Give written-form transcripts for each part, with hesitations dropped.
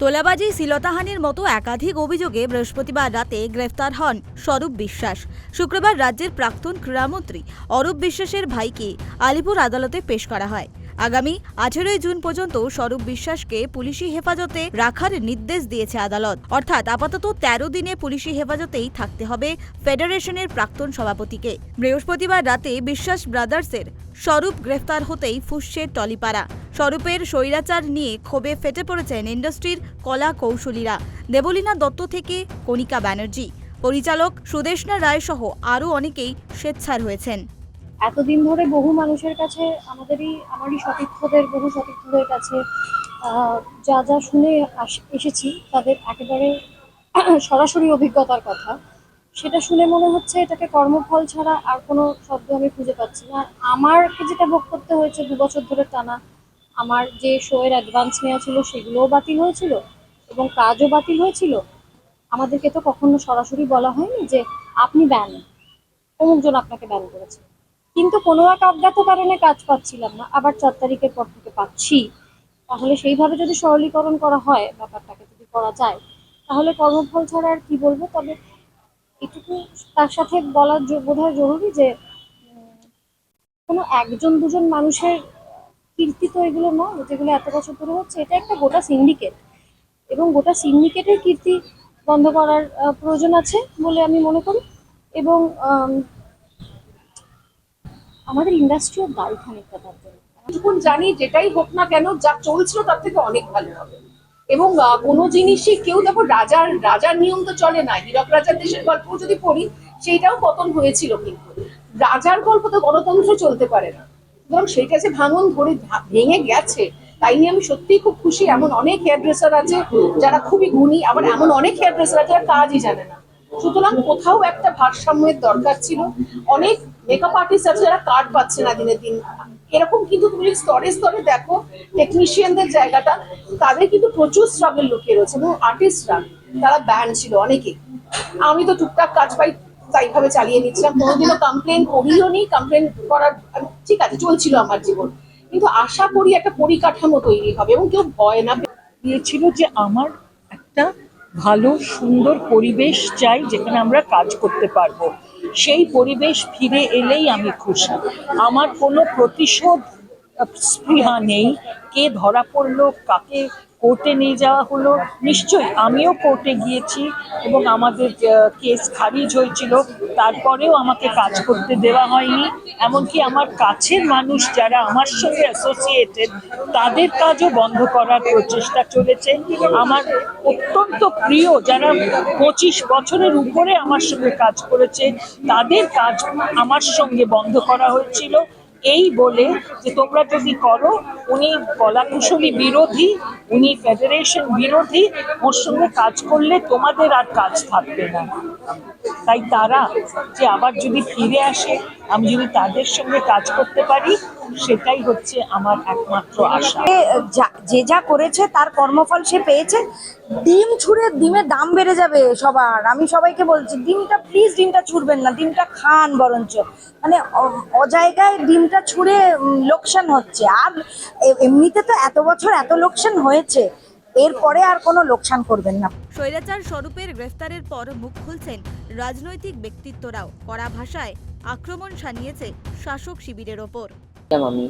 তোলাবাজি শ্লীলতাহানির মতো একাধিক অভিযোগে বৃহস্পতিবার রাতে গ্রেফতার হন স্বরূপ বিশ্বাস। শুক্রবার রাজ্যের প্রাক্তন ক্রীড়ামন্ত্রী অরূপ বিশ্বাসের ভাইকে আলিপুর আদালতে পেশ করা হয়। আগামী 18 জুন পর্যন্ত স্বরূপ বিশ্বাসকে পুলিশি হেফাজতে রাখার নির্দেশ দিয়েছে আদালত। অর্থাৎ আপাতত 13 দিনে পুলিশি হেফাজতেই থাকতে হবে ফেডারেশনের প্রাক্তন সভাপতিকে। বৃহস্পতিবার রাতে বিশ্বাস ব্রাদার্সের স্বরূপ গ্রেফতার হতেই ফুঁসছে টলিপাড়া। স্বরূপের স্বৈরাচার নিয়ে ক্ষোভে ফেটে পড়েছেন ইন্ডাস্ট্রির কলা কৌশলীরা। দেবলীনা দত্ত থেকে কণিকা ব্যানার্জি, পরিচালক সুদেষ্ণা রায় সহ আরও অনেকেই স্বেচ্ছার হয়েছেন। এতদিন ধরে বহু মানুষের কাছে আমারই সতীর্থদের বহু সতীর্থদের কাছে যা যা শুনে এসেছি তাদের একেবারে সরাসরি অভিজ্ঞতার কথা, সেটা শুনে মনে হচ্ছে এটাকে কর্মফল ছাড়া আর কোনো শব্দ আমি খুঁজে পাচ্ছি না। আর আমারকে যেটা ভোগ করতে হয়েছে 2 বছর ধরে টানা, আমার যে শোয়ের অ্যাডভান্স নেওয়া ছিল সেগুলোও বাতিল হয়েছিল এবং কাজও বাতিল হয়েছিল। আমাদেরকে তো কখনো সরাসরি বলা হয়নি যে আপনি ব্যান, অমুকজন আপনাকে ব্যান করেছে, কিন্তু কোনো এক অজ্ঞাত কারণে কাজ পাচ্ছিলাম না, আবার 4 তারিখের পর থেকে পাচ্ছি। তাহলে সেইভাবে যদি সরলীকরণ করা হয়, ব্যাপারটাকে যদি করা যায়, তাহলে কর্মফল ছাড়া আর কি বলবো। তবে এটুকু তার সাথে বলার বোধহয় জরুরি যে কোনো একজন দুজন মানুষের কীর্তি তো এগুলো নয় যেগুলো এত বছর ধরে হচ্ছে। এটা একটা গোটা সিন্ডিকেট, এবং গোটা সিন্ডিকেটের কীর্তি বন্ধ করার প্রয়োজন আছে বলে আমি মনে করি। এবং আমাদের ইন্ডাস্ট্রিও দায়ী খানিকটা তার জন্য। যখন জানি যেটাই হোক না কেন, যা চলছিল তার থেকে অনেক ভালো হবে। এবং কোনো জিনিসই কেউ দেখো, রাজার রাজার নিয়ম তো চলে না। হীরক রাজার দেশের গল্প যদি পড়ি, সেইটাও পতন হয়েছিল, কিন্তু রাজার গল্প তো গণতন্ত্র চলতে পারে না। এবং সেইটা যে ভাঙন ধরে ভেঙে গেছে, তাই নিয়ে আমি সত্যিই খুব খুশি। এমন অনেক হেয়ার ড্রেসার আছে যারা খুবই গুণী, আবার এমন অনেক হেয়ার ড্রেসার আছে যারা কাজই জানে না। সুতরাং কোথাও একটা ভারসাম্যের দরকার ছিল। অনেক মেকআপ আর্টিস্ট আছে যারা কার্ড পাচ্ছে না দিনের দিন, এরকম। কিন্তু তুমি স্তরে স্তরে দেখো টেকনিশিয়ানদের জায়গাটা, তাদের কিন্তু প্রচুর স্ট্রাগল লুকিয়ে রয়েছে। এবং আর্টিস্টরা, তারা ব্যান্ড ছিল অনেকেই। আমি তো টুকটাক কাজ পাই, তাইভাবে চালিয়ে নিচ্ছিলাম, কোনোদিনও কমপ্লেন করিও নি। কমপ্লেন করার ঠিক আছে, চলছিল আমার জীবন। কিন্তু আশা করি একটা পরিকাঠামো তৈরি হবে এবং কেউ ভয় না দিয়েছিল যে আমার একটা ভালো সুন্দর পরিবেশ চাই যেখানে আমরা কাজ করতে পারবো। সেই পরিবেশ ফিরে এলেই আমি খুশি। আমার কোনো প্রতিশোধ স্পৃহা নেই। কে ধরা পড়লো, কাকে কোর্টে নিয়ে যাওয়া হলো, নিশ্চয়ই আমিও কোর্টে গিয়েছি এবং আমাদের কেস খারিজ হয়েছিল, তারপরেও আমাকে কাজ করতে দেওয়া হয়নি। এমনকি আমার কাছের মানুষ যারা আমার সঙ্গে অ্যাসোসিয়েটেড, তাদের কাজও বন্ধ করার প্রচেষ্টা চলেছে। আমার অত্যন্ত প্রিয় যারা 25 বছরের উপরে আমার সঙ্গে কাজ করেছে, তাদের কাজ আমার সঙ্গে বন্ধ করা হয়েছিল এই বলে যে তোমরা যদি করো, উনি কলাকুশলী বিরোধী, উনি ফেডারেশন বিরোধী, ওর সঙ্গে কাজ করলে তোমাদের আর কাজ থাকবে না। তাই তারা যে আবার যদি ফিরে আসে, আমি যদি তাদের সঙ্গে কাজ করতে পারি, সেটাই হচ্ছে আমার একমাত্র আশা। যে যা করেছে তার কর্মফল সে পেয়েছে। ডিম ছুঁড়ে, ডিমের দাম বেড়ে যাবে সবার। আমি সবাইকে বলছি, ডিমটা প্লিজ ডিমটা ছুঁড়বেন না, ডিমটা খান বরঞ্চ। মানে অজায়গায় ডিমটা ছুঁড়ে লোকসান হচ্ছে। আর এমনিতে তো এত বছর এত লোকসান হয়েছে, এরপরে আর কোনো লোকসান করবেন না। স্বৈরাচার স্বরূপের গ্রেফতারের পর মুখ খুলছেন রাজনৈতিক ব্যক্তিত্বরাও। কড়া ভাষায় আক্রমণ শানিয়েছে শাসক শিবিরের ওপর। আমি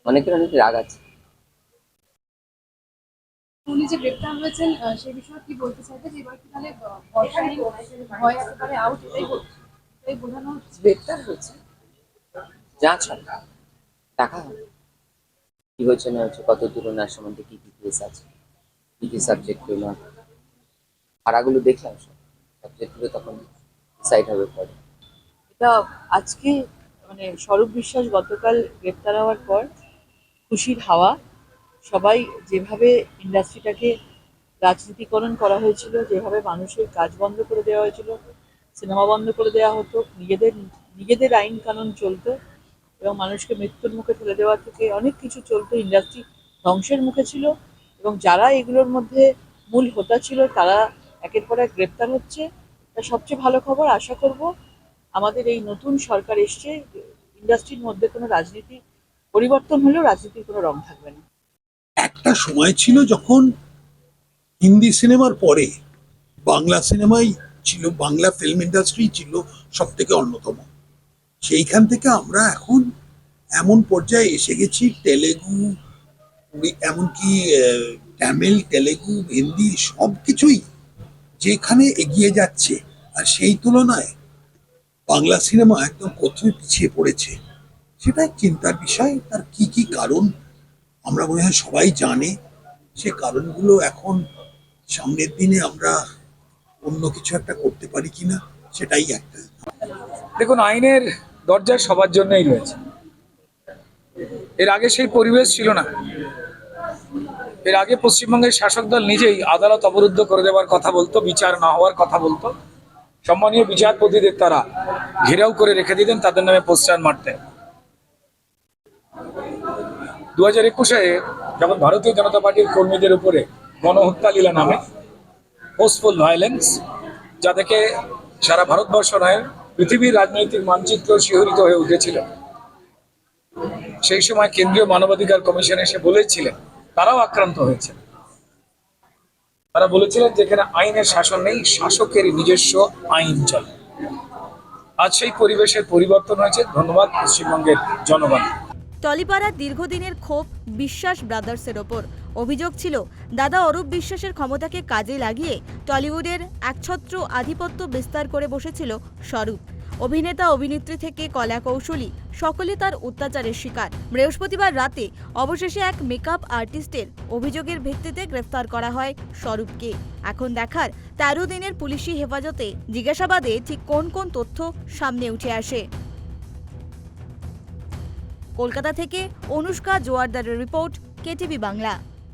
অনেকের অনেক রাগ আছে। উনি যে গ্রেপ্তার হয়েছেন সেই বিষয়ে কি বলতে চাইবে, যে এবার কি তাহলে বর্ষায় ভয় একেবারে আউট, এটাই বোঝানো হচ্ছে? গ্রেপ্তার হয়েছে, যা ছাড় টাকা কি হয়েছে না হচ্ছে, কত তুলনার সম্বন্ধে কি কি কেস আছে, কি কি সাবজেক্ট হইল, ধারাগুলো দেখলাম, সব সাবজেক্টগুলো তখন ডিসাইড হবে পরে। এটা আজকে মানে স্বরূপ বিশ্বাস গতকাল গ্রেপ্তার হওয়ার পর খুশির হাওয়া। সবাই যেভাবে ইন্ডাস্ট্রিটাকে রাজনীতিকরণ করা হয়েছিল, যেভাবে মানুষের কাজ বন্ধ করে দেওয়া হয়েছিল, সিনেমা বন্ধ করে দেওয়া হতো, নিজেদের আইন কানুন চলতো এবং মানুষকে মৃত্যুর মুখে ঠেলে দেওয়া থেকে অনেক কিছু চলতো। ইন্ডাস্ট্রি ধ্বংসের মুখে ছিল এবং যারা এগুলোর মধ্যে মূল হোতা ছিল তারা একের পর এক গ্রেপ্তার হচ্ছে। তা সবচেয়ে ভালো খবর, আশা করব আমাদের এই নতুন সরকার এসছে, ইন্ডাস্ট্রির মধ্যে কোনো রাজনীতি পরিবর্তন হলেও রাজনীতির কোনো রং থাকবে না। একটা সময় ছিল যখন হিন্দি সিনেমার পরে বাংলা সিনেমাই ছিল, বাংলা ফিল্ম ইন্ডাস্ট্রি ছিল সব থেকে অন্যতম। সেইখান থেকে আমরা এখন এমন পর্যায়ে এসে গেছি, তেলেগু এমনকি তামিল, তেলেগু, হিন্দি সব কিছুই যেখানে এগিয়ে যাচ্ছে, আর সেই তুলনায় বাংলা সিনেমা একদম কোথাও পিছিয়ে পড়েছে। সেটা এক চিন্তার বিষয়। তার কি কি কারণ আমরা মনে হয় সবাই জানে। সে কারণগুলো এখন সামনের দিনে আমরা অন্য কিছু একটা করতে পারি কিনা, সেটাই একটা। দেখুন, আইনের দরজা সবার জন্যই রয়েছে। এর আগে সেই পরিবেশ ছিল না। এর আগে পশ্চিমবঙ্গের শাসক দল নিজেই আদালত অবরুদ্ধ করে দেওয়ার কথা বলতো, বিচার না হওয়ার কথা বলতো। সম্মানীয় বিচারপতিদের তারা ঘেরাও করে রেখে দিতেন, তাদের নামে পোস্টার মারতেন। 2021-এ যখন ভারতীয় জনতা পার্টির কর্মীদের উপরে গণহত্যা লীলা নামে ফোর্সফুল ভায়োলেন্স, যা থেকে সারা ভারতবর্ষ নয় পৃথিবীর রাজনৈতিক মানচিত্র শিহরিত হয়ে উঠেছিল, সেই সময় কেন্দ্রীয় মানবাধিকার কমিশন এসে বলেছিলেন, তারাও আক্রান্ত হয়েছে। তারা বলেছিলেন যেখানে আইনের শাসন নেই, শাসকের নিজস্ব আইন চলে। আজ সেই পরিবেশের পরিবর্তন হয়েছে, ধন্যবাদ পশ্চিমবঙ্গের জনগণ। টলিপাড়ার দীর্ঘদিনের ক্ষোভ বিশ্বাস ব্রাদার্সের ওপর। অভিযোগ ছিল দাদা অরূপ বিশ্বাসের ক্ষমতাকে কাজে লাগিয়ে টলিউডের একছত্র আধিপত্য বিস্তার করে বসেছিল স্বরূপ। অভিনেতা অভিনেত্রী থেকে কলা কৌশলী সকলে তার অত্যাচারের শিকার। বৃহস্পতিবার রাতে অবশেষে এক মেকআপ আর্টিস্টের অভিযোগের ভিত্তিতে গ্রেফতার করা হয় স্বরূপকে। এখন দেখার 13 দিনের পুলিশি হেফাজতে জিজ্ঞাসাবাদে ঠিক কোন কোন তথ্য সামনে উঠে আসে। কলকাতা থেকে অনুষ্কা জোয়ারদারের রিপোর্ট, কেটিভি বাংলা।